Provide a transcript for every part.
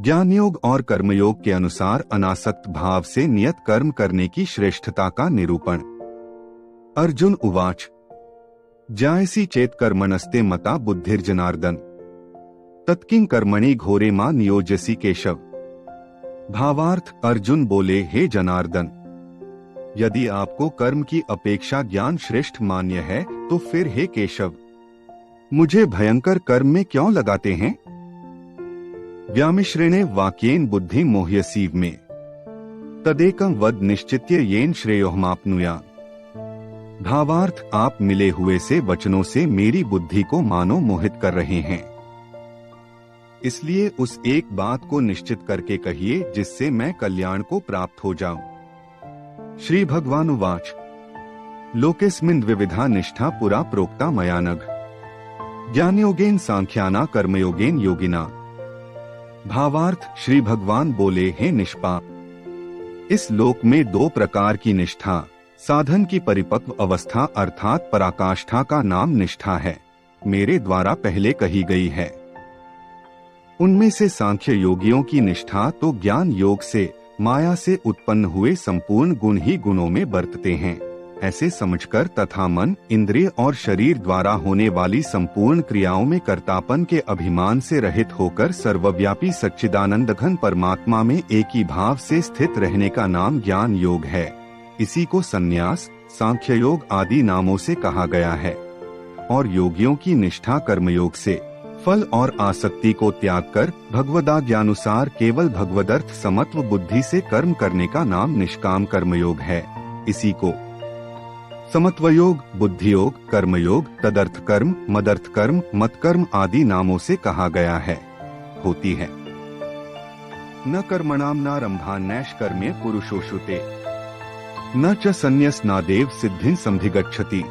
ज्ञान योग और कर्मयोग के अनुसार अनासक्त भाव से नियत कर्म करने की श्रेष्ठता का निरूपण। अर्जुन उवाच ज्यायसी चेत कर्मणस्ते मता बुद्धिर्जनार्दन तत्किं कर्मणि घोरे मां नियोजसी केशव। भावार्थ, अर्जुन बोले, हे जनार्दन, यदि आपको कर्म की अपेक्षा ज्ञान श्रेष्ठ मान्य है तो फिर हे केशव, मुझे भयंकर कर्म में क्यों लगाते हैं। व्यामिश्रेणे वाक्येन बुद्धि मोह्यसीव में तदेकं वद निश्चित्य येन श्रेयोहमाप्नुयात्। भावार्थ, आप मिले हुए से वचनों से मेरी बुद्धि को मानो मोहित कर रहे हैं, इसलिए उस एक बात को निश्चित करके कहिए जिससे मैं कल्याण को प्राप्त हो जाऊं। श्री भगवानुवाच लोकेस्मिन् द्विविधा निष्ठा पुरा प्रोक्ता मया नघ ज्ञानयोगेन सांख्याना कर्मयोगेन योगिना। भावार्थ, श्री भगवान बोले, हे निष्पाप, इस लोक में दो प्रकार की निष्ठा, साधन की परिपक्व अवस्था अर्थात पराकाष्ठा का नाम निष्ठा है, मेरे द्वारा पहले कही गई है। उनमें से सांख्य योगियों की निष्ठा तो ज्ञान योग से माया से उत्पन्न हुए संपूर्ण गुण ही गुणों में बरतते हैं, ऐसे समझकर तथा मन, इंद्रिय और शरीर द्वारा होने वाली संपूर्ण क्रियाओं में कर्तापन के अभिमान से रहित होकर सर्वव्यापी सच्चिदानंद घन परमात्मा में एक ही भाव से स्थित रहने का नाम ज्ञान योग है। इसी को संन्यास, सांख्य योग आदि नामों से कहा गया है। और योगियों की निष्ठा कर्मयोग से फल और आसक्ति को त्याग कर भगवदाज्ञानुसार केवल भगवदर्थ समत्व बुद्धि से कर्म करने का नाम निष्काम कर्मयोग है। इसी को समत्वयोग, बुद्धियोग, कर्मयोग, तदर्थ कर्म, मदर्थ कर्म, मतकर्म आदि नामों से कहा गया है। होती है न कर्मणाम नारंभान्नैष कर्मे पुरुषोषुते न च संन्यसनादेव सिद्धिं संधिगच्छति।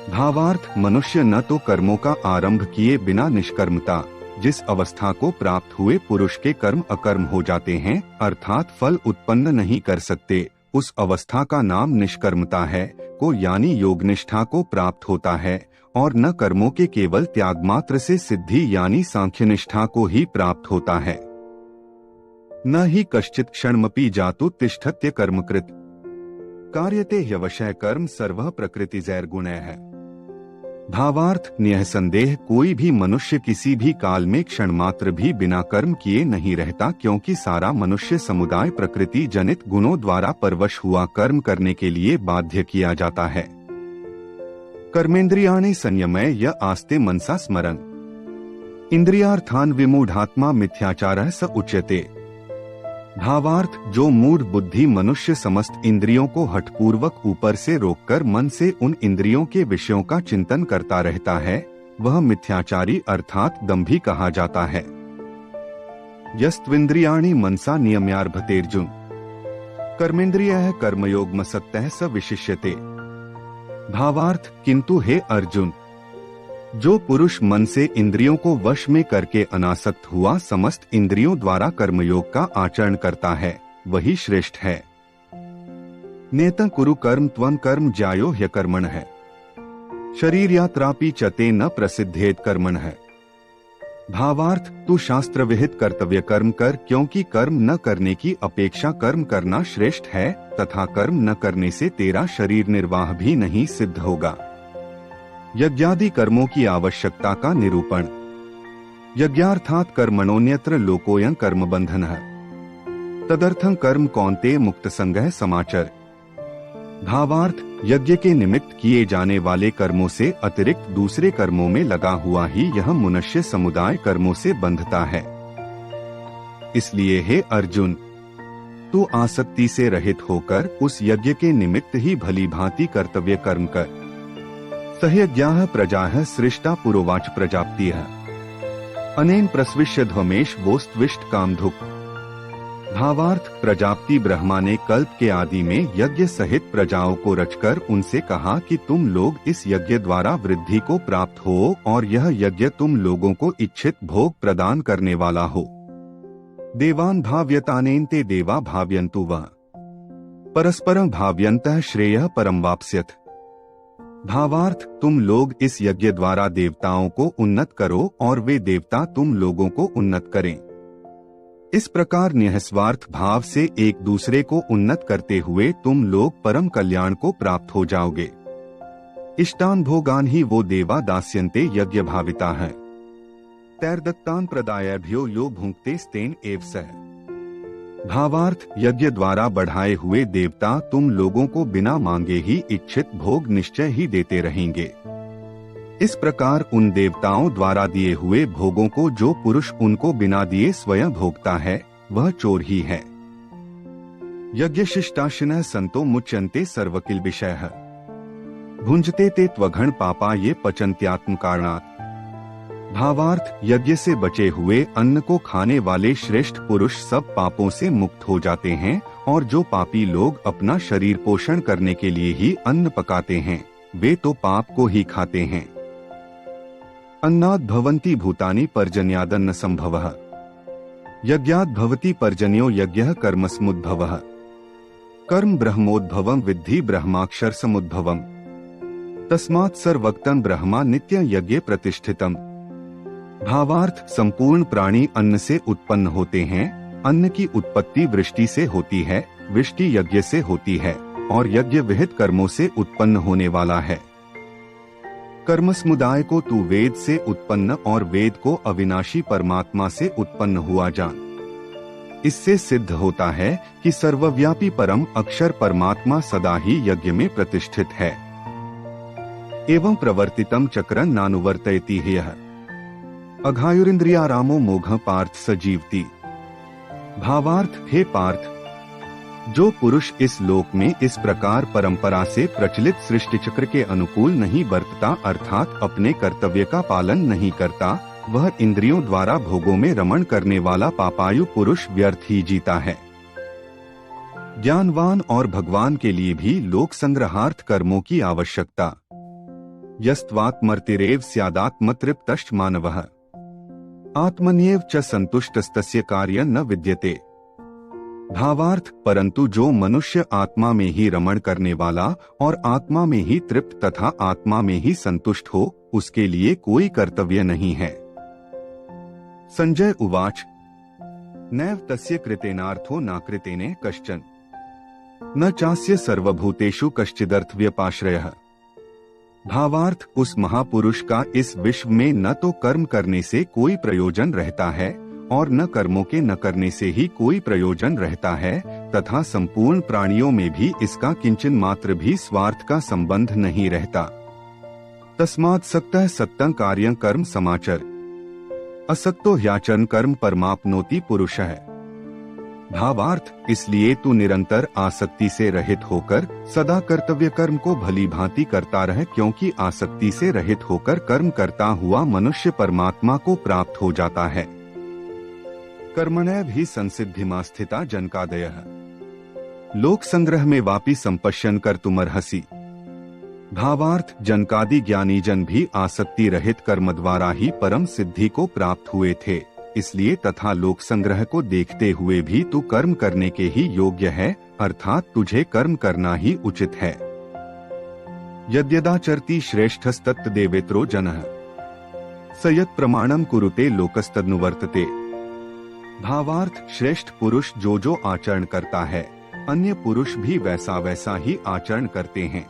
भावार्थ, मनुष्य न तो कर्मों का आरंभ किए बिना निष्कर्मता, जिस अवस्था को प्राप्त हुए पुरुष के कर्म अकर्म हो जाते हैं अर्थात फल उत्पन्न नहीं कर सकते, उस अवस्था का नाम निष्कर्मता है को यानी योगनिष्ठा को प्राप्त होता है, और न कर्मों के केवल त्याग मात्र से सिद्धि यानी सांख्यनिष्ठा को ही प्राप्त होता है। न ही कश्चित् क्षणमपि जातु तिष्ठत्य कर्मकृत कार्यते ह्यवशः कर्म सर्वः प्रकृतिजैर्गुणैः है। भावार्थ, निःसंदेह कोई भी मनुष्य किसी भी काल में क्षण मात्र भी बिना कर्म किए नहीं रहता, क्योंकि सारा मनुष्य समुदाय प्रकृति जनित गुणों द्वारा परवश हुआ कर्म करने के लिए बाध्य किया जाता है। कर्मेंद्रियाणि संयमय य आस्ते मनसा स्मरन् इंद्रियार्थान विमूढ़ात्मा मिथ्याचारः स उच्यते। भावार्थ, जो मूढ़ बुद्धि मनुष्य समस्त इंद्रियों को हठपूर्वक ऊपर से रोककर मन से उन इंद्रियों के विषयों का चिंतन करता रहता है, वह मिथ्याचारी अर्थात दंभी कहा जाता है। यस्त्विन्द्रियाणि मनसा नियम्यारभतेर्जुन कर्मेंद्रियः कर्मयोगमसक्तः स विशिष्यते। भावार्थ, किंतु हे अर्जुन, जो पुरुष मन से इंद्रियों को वश में करके अनासक्त हुआ समस्त इंद्रियों द्वारा कर्मयोग का आचरण करता है, वही श्रेष्ठ है। नेतं कुरु कर्म त्वं कर्म ज्यायो ह्यकर्मणः शरीर यात्रापि चते न प्रसिद्धेत कर्मणः। भावार्थ, तू शास्त्र विहित कर्तव्य कर्म कर, क्योंकि कर्म न करने की अपेक्षा कर्म करना श्रेष्ठ है, तथा कर्म न करने से तेरा शरीर निर्वाह भी नहीं सिद्ध होगा। यज्ञादि कर्मों की आवश्यकता का निरूपण। यज्ञार्थात कर्मणोन्यत्र लोकोयं कर्म बंधनः तदर्थं कर्म कौन्तेय मुक्त संगः समाचर। भावार्थ, यज्ञ के निमित्त किए जाने वाले कर्मों से अतिरिक्त दूसरे कर्मों में लगा हुआ ही यह मनुष्य समुदाय कर्मों से बंधता है। इसलिए हे अर्जुन, तू आसक्ति से रहित होकर उस यज्ञ के निमित्त ही भली भांति कर्तव्य कर्म कर। सह्यज्ञाः प्रजाः सृष्टा पुरोवाच प्रजाप्तिः अनेन प्रस्विष्य ध्वमेश वोस्त्विष्ट कामधुक्। भावार्थ, प्रजाप्ति ब्रह्मा ने कल्प के आदि में यज्ञ सहित प्रजाओं को रचकर उनसे कहा कि तुम लोग इस यज्ञ द्वारा वृद्धि को प्राप्त हो, और यह यज्ञ तुम लोगों को इच्छित भोग प्रदान करने वाला हो। देवान् भाव्यतानेन ते देवा भाव्यन्तु वः परस्परं भाव्यन्तः श्रेयः परं वाप्स्यथ। भावार्थ, तुम लोग इस यज्ञ द्वारा देवताओं को उन्नत करो और वे देवता तुम लोगों को उन्नत करें। इस प्रकार निःस्वार्थ भाव से एक दूसरे को उन्नत करते हुए तुम लोग परम कल्याण को प्राप्त हो जाओगे। इष्टान भोगान ही वो देवा दास्यन्ते यज्ञ भाविता है। तैर्दत्तान प्रदायभ्यो यो भुंक्ते स्तेन एव सह। भावार्थ, यज्ञ द्वारा बढ़ाए हुए देवता तुम लोगों को बिना मांगे ही इच्छित भोग निश्चय ही देते रहेंगे। इस प्रकार उन देवताओं द्वारा दिए हुए भोगों को जो पुरुष उनको बिना दिए स्वयं भोगता है वह चोर ही है। यज्ञ शिष्टाशिनः संतो मुच्यन्ते सर्वकिल विषयः। भुंजते ते त्वघण पापा ये पचन्त्यात्म कारणात्। भावार्थ, यज्ञ से बचे हुए अन्न को खाने वाले श्रेष्ठ पुरुष सब पापों से मुक्त हो जाते हैं, और जो पापी लोग अपना शरीर पोषण करने के लिए ही अन्न पकाते हैं वे तो पाप को ही खाते हैं। अन्नाद् भवन्ति भूतानि पर्जन्यादन्न संभवः। यज्ञाद् भवति पर्जन्यो यज्ञः कर्मसमुद्भवः। कर्म ब्रह्मोद्भवं विद्धि ब्रह्माक्षर समुद्भवम्। तस्मात् सर्वक्तं ब्रह्मा नित्य यज्ञ प्रतिष्ठितम्। भावार्थ, संपूर्ण प्राणी अन्न से उत्पन्न होते हैं। अन्न की उत्पत्ति वृष्टि से होती है, वृष्टि यज्ञ से होती है, और यज्ञ विहित कर्मों से उत्पन्न होने वाला है। कर्म समुदाय को तू वेद से उत्पन्न और वेद को अविनाशी परमात्मा से उत्पन्न हुआ जान। इससे सिद्ध होता है कि सर्वव्यापी परम अक्षर परमात्मा सदा ही यज्ञ में प्रतिष्ठित है। एवं प्रवर्तितम चक्रं नानुवर्तयति ह्यः। अघायुरिंद्रियारामो मोघ पार्थ सजीवति। भावार्थ, हे पार्थ, जो पुरुष इस लोक में इस प्रकार परंपरा से प्रचलित सृष्टि चक्र के अनुकूल नहीं बरतता, अर्थात अपने कर्तव्य का पालन नहीं करता, वह इंद्रियों द्वारा भोगों में रमण करने वाला पापायु पुरुष व्यर्थ ही जीता है। ज्ञानवान और भगवान के लिए भी लोक संग्रहार्थ कर्मों की आवश्यकता। यस्त्वात्मर्तिरेव स्यादात्मतृप्तश्च मानवः। आत्मन्येव च संतुष्टस्तस्य कार्यं न विद्यते। भावार्थ, परंतु जो मनुष्य आत्मा में ही रमण करने वाला और आत्मा में ही तृप्त तथा आत्मा में ही संतुष्ट हो, उसके लिए कोई कर्तव्य नहीं है। संजय उवाच। नैव तस्य कृतेनार्थो नाकृतेने कश्चन, न चास्य सर्वभूतेषु कश्चिदर्थ व्यपाश्रयः। भावार्थ, उस महापुरुष का इस विश्व में न तो कर्म करने से कोई प्रयोजन रहता है और न कर्मों के न करने से ही कोई प्रयोजन रहता है, तथा संपूर्ण प्राणियों में भी इसका किंचन मात्र भी स्वार्थ का संबंध नहीं रहता। तस्मात् सक्तः सक्तं कार्यं कर्म समाचर, असक्तो ह्याचरण कर्म परमाप्नोति पुरुषः। भावार्थ, इसलिए तू निरंतर आसक्ति से रहित होकर सदा कर्तव्य कर्म को भली भांति करता रह, क्योंकि आसक्ति से रहित होकर कर्म करता हुआ मनुष्य परमात्मा को प्राप्त हो जाता है। कर्मणैव हि संसिद्धिमा स्थिता जनकादयः। लोक संग्रह में वापि संपश्यन कर तुमर्हसि। भावार्थ, जनकादि ज्ञानी जन भी आसक्ति रहित कर्म द्वारा ही परम सिद्धि को प्राप्त हुए थे, इसलिए तथा लोक संग्रह को देखते हुए भी तू कर्म करने के ही योग्य है, अर्थात तुझे कर्म करना ही उचित है। यद्यदाचरति श्रेष्ठस्तत्तदेवेत्रो जनः, स यत् प्रमाणम कुरुते लोकस्तदनुवर्तते। भावार्थ, श्रेष्ठ पुरुष जो जो आचरण करता है, अन्य पुरुष भी वैसा वैसा ही आचरण करते हैं।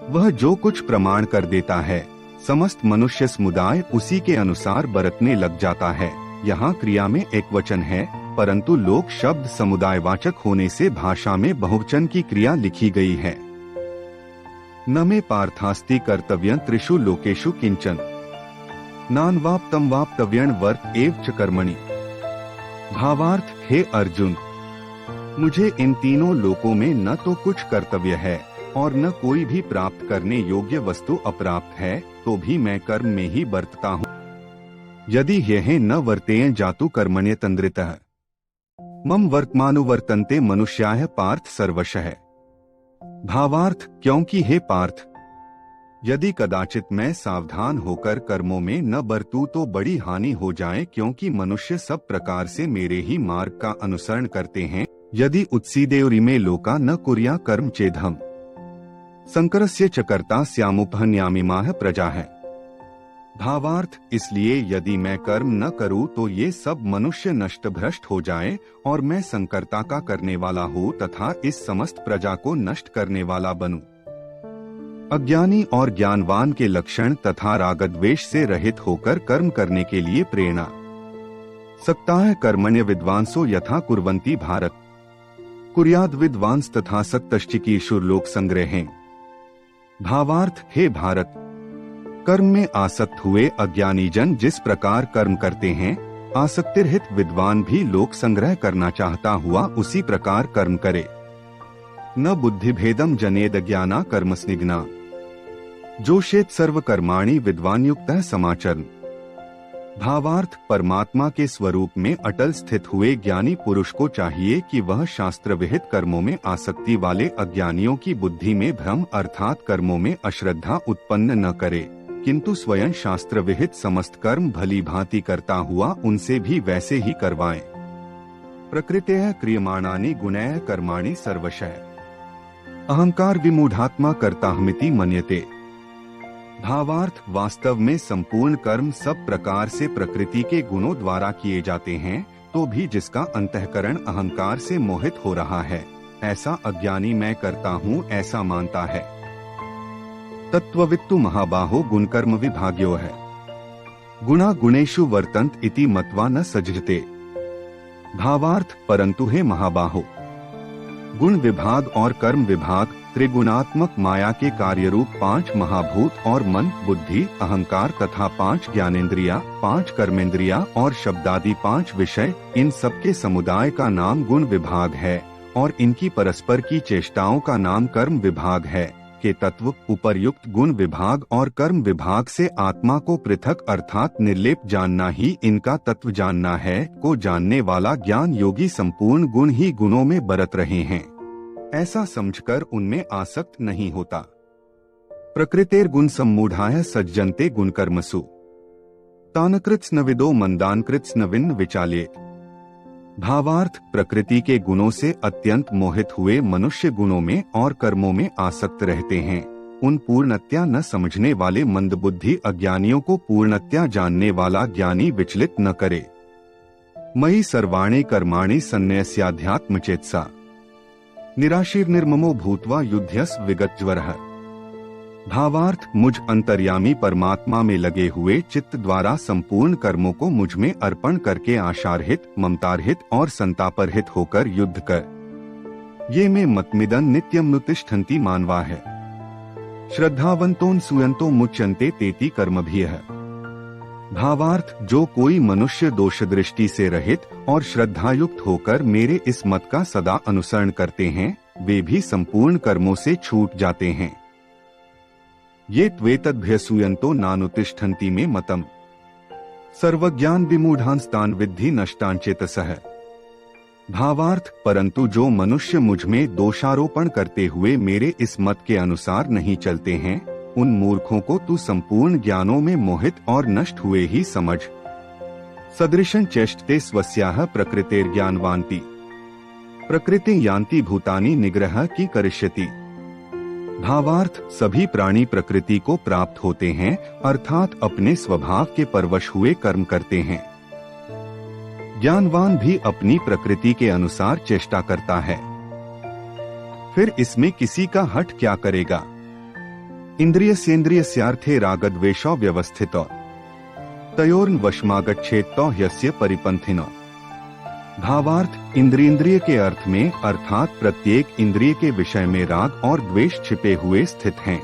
वह जो कुछ प्रमाण कर देता है, समस्त मनुष्य समुदाय उसी के अनुसार बरतने लग जाता है। यहाँ क्रिया में एक वचन है, परंतु लोक शब्द समुदायवाचक होने से भाषा में बहुवचन की क्रिया लिखी गई है। न मे पार्थास्ति कर्तव्यं त्रिषु लोकेषु किंचन, नान्वाप्तं वाप्तव्यं वर्त एव च कर्मणि। भावार्थ, हे अर्जुन, मुझे इन तीनों लोकों में न तो कुछ कर्तव्य है और न कोई भी प्राप्त करने योग्य वस्तु अप्राप्त है, तो भी मैं कर्म में ही बरतता हूँ। यदि यह न वर्तेय जातु कर्मण्य तंद्रितः, मम वर्तमानुवर्तन्ते मनुष्याः पार्थ सर्वशः। भावार्थ, क्योंकि हे पार्थ, यदि कदाचित मैं सावधान होकर कर्मों में न बरतूं तो बड़ी हानि हो जाए, क्योंकि मनुष्य सब प्रकार से मेरे ही मार्ग का अनुसरण करते हैं। यदि उत्सीदेवरिमे लोका न कुर्या कर्म चेदहम, संकरस्य च कर्ता स्यामुपहन्यामिमाः प्रजाः। भावार्थ, इसलिए यदि मैं कर्म न करूं तो ये सब मनुष्य नष्ट भ्रष्ट हो जाएं और मैं संकर्ता का करने वाला हूं तथा इस समस्त प्रजा को नष्ट करने वाला बनूं। अज्ञानी और ज्ञानवान के लक्षण तथा रागद्वेष से रहित होकर कर्म करने के लिए प्रेरणा। सक्ताः कर्मण्य विद्वांसो यथा कुर्वन्ति भारत, कुर्याद विद्वांस तथा सक्तश्चिकीर्षुर लोक संग्रहें। भावार्थ, हे भारत, कर्म में आसक्त हुए अज्ञानी जन जिस प्रकार कर्म करते हैं, आसक्तिरहित विद्वान भी लोक संग्रह करना चाहता हुआ उसी प्रकार कर्म करे। न बुद्धि भेदम जनेद ज्ञाना कर्मस्निग्ना, जोषेत सर्व कर्माणि विद्वान युक्तः समाचरण। भावार्थ, परमात्मा के स्वरूप में अटल स्थित हुए ज्ञानी पुरुष को चाहिए कि वह शास्त्र विहित कर्मों में आसक्ति वाले अज्ञानियों की बुद्धि में भ्रम अर्थात कर्मों में अश्रद्धा उत्पन्न न करे, किंतु स्वयं शास्त्र विहित समस्त कर्म भली भांति करता हुआ उनसे भी वैसे ही करवाएं। प्रकृतेः क्रियमाणानि गुणैः कर्माणि सर्वशः, अहंकार विमूढ़ात्मा कर्ताहमिति मन्यते। भावार्थ, वास्तव में संपूर्ण कर्म सब प्रकार से प्रकृति के गुणों द्वारा किए जाते हैं, तो भी जिसका अंतःकरण अहंकार से मोहित हो रहा है, ऐसा अज्ञानी मैं करता हूँ ऐसा मानता है। तत्त्ववित्तु महाबाहो गुणकर्म विभाग्यो है, गुणा गुणेषु वर्तन्त इति मत्वा न सज्जते। भावार्थ, परंतु हे महाबाहो, गुण विभाग और कर्म विभाग त्रिगुणात्मक माया के कार्यरूप 5 महाभूत और मन, बुद्धि, अहंकार तथा 5 ज्ञानेंद्रिया, 5 कर्मेंद्रिया और शब्दादि 5 विषय, इन सबके समुदाय का नाम गुण विभाग है और इनकी परस्पर की चेष्टाओं का नाम कर्म विभाग है। के तत्व उपर्युक्त गुण विभाग और कर्म विभाग से आत्मा को पृथक अर्थात निर्लेप जानना ही इनका तत्व जानना है, को जानने वाला ज्ञान योगी संपूर्ण गुण ही गुणों में बरत रहे हैं, ऐसा समझकर उनमें आसक्त नहीं होता। प्रकृतेर गुण सम्मूढ़ाः सज्जन्ते गुण कर्मसु, तानकृत्स न विदो मंदानकृत्स न विन्न विचालेत। भावार्थ, प्रकृति के गुणों से अत्यंत मोहित हुए मनुष्य गुणों में और कर्मों में आसक्त रहते हैं। उन पूर्णतया न समझने वाले मंदबुद्धि अज्ञानियों को पूर्णतया जानने वाला ज्ञानी विचलित न करे। मयि सर्वाणि कर्माणि सन्न्यस्याध्यात्म चेतसा, निराशीर्निर्ममो भूत्वा युध्यस विगतज्वरः। भावार्थ, मुझ अंतर्यामी परमात्मा में लगे हुए चित्त द्वारा संपूर्ण कर्मों को मुझ में अर्पण करके आशारहित, ममतारहित और संतापरहित होकर युद्ध कर। ये में मतमिदन नित्यम नुतिष्ठन्ति मानवा है, श्रद्धावंतों सुयंतो मुच्यन्ते तेति कर्मभिः। भावार्थ, जो कोई मनुष्य दोष दृष्टि से रहित और श्रद्धायुक्त होकर मेरे इस मत का सदा अनुसरण करते हैं, वे भी संपूर्ण कर्मों से छूट जाते हैं। ये त्वेतद्भ्यसूयन्तो नानुतिष्ठन्ति में मतम, सर्वज्ञान विमूढ़ांस्तान विद्धि नष्टान चेतसः। भावार्थ, परंतु जो मनुष्य मुझ में दोषारोपण करते हुए मेरे इस मत के अनुसार नहीं चलते हैं, उन मूर्खों को तू संपूर्ण ज्ञानों में मोहित और नष्ट हुए ही समझ। सदृशं चेष्टते स्वस्याः प्रकृतेर ज्ञानवान्ति, प्रकृति यान्ति भूतानि निग्रह की करिष्यति। भावार्थ, सभी प्राणी प्रकृति को प्राप्त होते हैं अर्थात अपने स्वभाव के परवश हुए कर्म करते हैं। ज्ञानवान भी अपनी प्रकृति के अनुसार चेष्टा करता है, फिर इसमें किसी का हठ क्या करेगा। इंद्रियस्येन्द्रियस्यार्थे रागद्वेषौ व्यवस्थितो, तयोर्न वशमागच्छेत्तो ह्यस्य परिपंथिनो। भावार्थ, इंद्रिय के अर्थ में अर्थात प्रत्येक इंद्रिय के विषय में राग और द्वेष छिपे हुए स्थित हैं।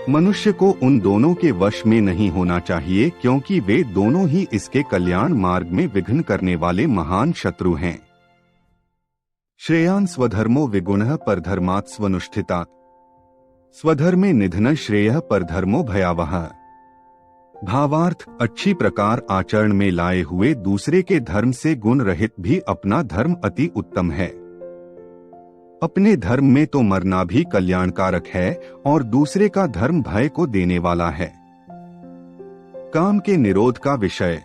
मनुष्य को उन दोनों के वश में नहीं होना चाहिए, क्योंकि वे दोनों ही इसके कल्याण मार्ग में विघ्न करने वाले महान शत्रु हैं। श्रेयान् स्वधर्मो विगुणः परधर्मात् स्वनुष्ठितात्, स्वधर्मे निधन श्रेयः परधर्मो भयावहः। भावार्थ, अच्छी प्रकार आचरण में लाए हुए दूसरे के धर्म से गुण रहित भी अपना धर्म अति उत्तम है। अपने धर्म में तो मरना भी कल्याणकारक है और दूसरे का धर्म भय को देने वाला है। काम के निरोध का विषय।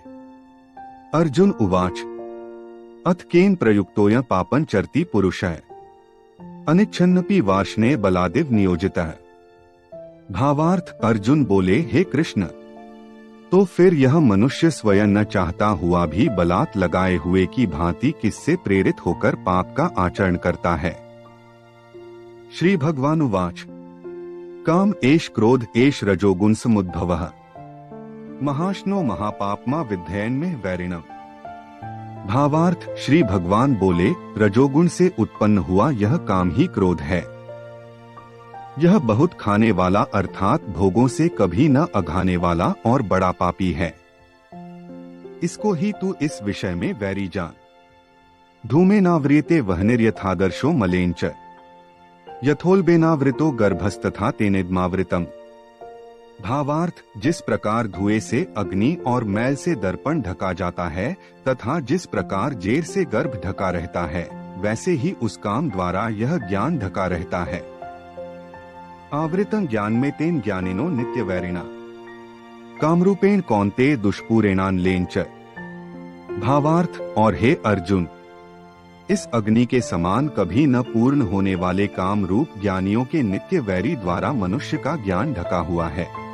अर्जुन उवाच, अथ केन प्रयुक्तोऽयं पापं चरति पुरुषः, अनिच्छन्नपि वार्ष्णेय बलादिव नियोजितः। भावार्थ, अर्जुन बोले, हे कृष्ण, तो फिर यह मनुष्य स्वयं न चाहता हुआ भी बलात् लगाए हुए की भांति किससे प्रेरित होकर पाप का आचरण करता है। श्री भगवानुवाच काम एष क्रोध एष रजोगुण समुद्भवः महाश्नो महापापमा विद्धयन में वैरिणम। भावार्थ, श्री भगवान बोले, रजोगुण से उत्पन्न हुआ यह काम ही क्रोध है। यह बहुत खाने वाला अर्थात भोगों से कभी न अघाने वाला और बड़ा पापी है। इसको ही तू इस विषय में वैरी जान। धूमेनाव्रियते वह्निर्यथादर्शो मलेंच यथोल्बेनावृतो गर्भस्तथा तेनेद्मावृतम। भावार्थ, जिस प्रकार धुएं से अग्नि और मैल से दर्पण ढका जाता है तथा जिस प्रकार जेर से गर्भ ढका रहता है, वैसे ही उस काम द्वारा यह ज्ञान ढका रहता है। आवृतं ज्ञान में तेन ज्ञानिनो नित्य वैरिणा कामरूपेण कौन्ते दुष्पूरेणान लेंच। भावार्थ, और हे अर्जुन, इस अग्नि के समान कभी न पूर्ण होने वाले काम रूप ज्ञानियों के नित्य वैरी द्वारा मनुष्य का ज्ञान ढका हुआ है।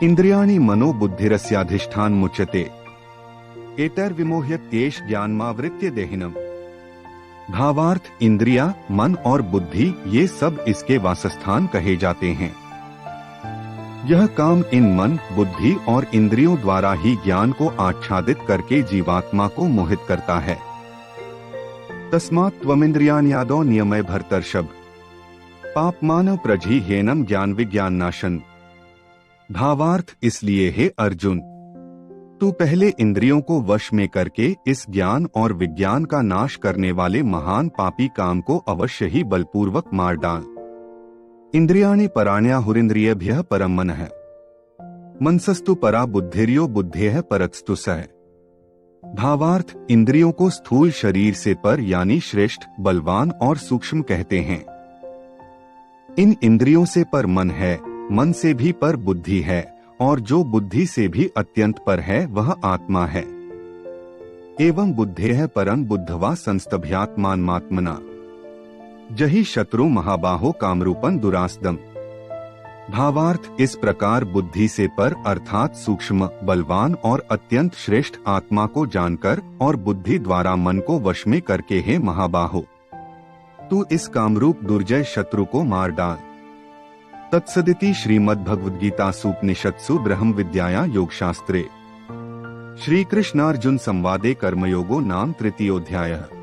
इंद्रियाणि मनो बुद्धिरस्याधिष्ठान मुच्यते एतैर्विमोह्यत एष ज्ञानमावृत्य देहिनम्। भावार्थ, इंद्रिया, मन और बुद्धि ये सब इसके वासस्थान कहे जाते हैं। यह काम इन मन, बुद्धि और इंद्रियों द्वारा ही ज्ञान को आच्छादित करके जीवात्मा को मोहित करता है। तस्मात् त्वमिन्द्रियाण्यादौ नियमय भर्तर्षभ पापमान प्रजिह्येनम् ज्ञान विज्ञान नाशन। भावार्थ, इसलिए हे अर्जुन, तू पहले इंद्रियों को वश में करके इस ज्ञान और विज्ञान का नाश करने वाले महान पापी काम को अवश्य ही बलपूर्वक मार डाल। इंद्रियाणि पराण्याहुरिन्द्रियेभ्यः परम मनः मनसस्तु परा बुद्धिर्यो बुद्धेः परस्तु सः। भावार्थ, इंद्रियों को स्थूल शरीर से पर यानी श्रेष्ठ, बलवान और सूक्ष्म कहते हैं। इन इंद्रियों से पर मन है, मन से भी पर बुद्धि है, और जो बुद्धि से भी अत्यंत पर है वह आत्मा है। एवं बुद्धेः परं बुद्धवा संस्तभ्यात्मात्मना जहि शत्रु महाबाहो कामरूपं दुरास्दम। भावार्थ, इस प्रकार बुद्धि से पर अर्थात सूक्ष्म, बलवान और अत्यंत श्रेष्ठ आत्मा को जानकर और बुद्धि द्वारा मन को वश में करके हे महाबाहो, तू इस कामरूप दुर्जय शत्रु को मार डाल। तत्सदिति श्रीमद्भगवद्गीतासूपनिषत्सु ब्रह्म विद्यायां योगशास्त्रे श्री कृष्णार्जुन संवादे कर्मयोगो नाम तृतीयोऽध्यायः।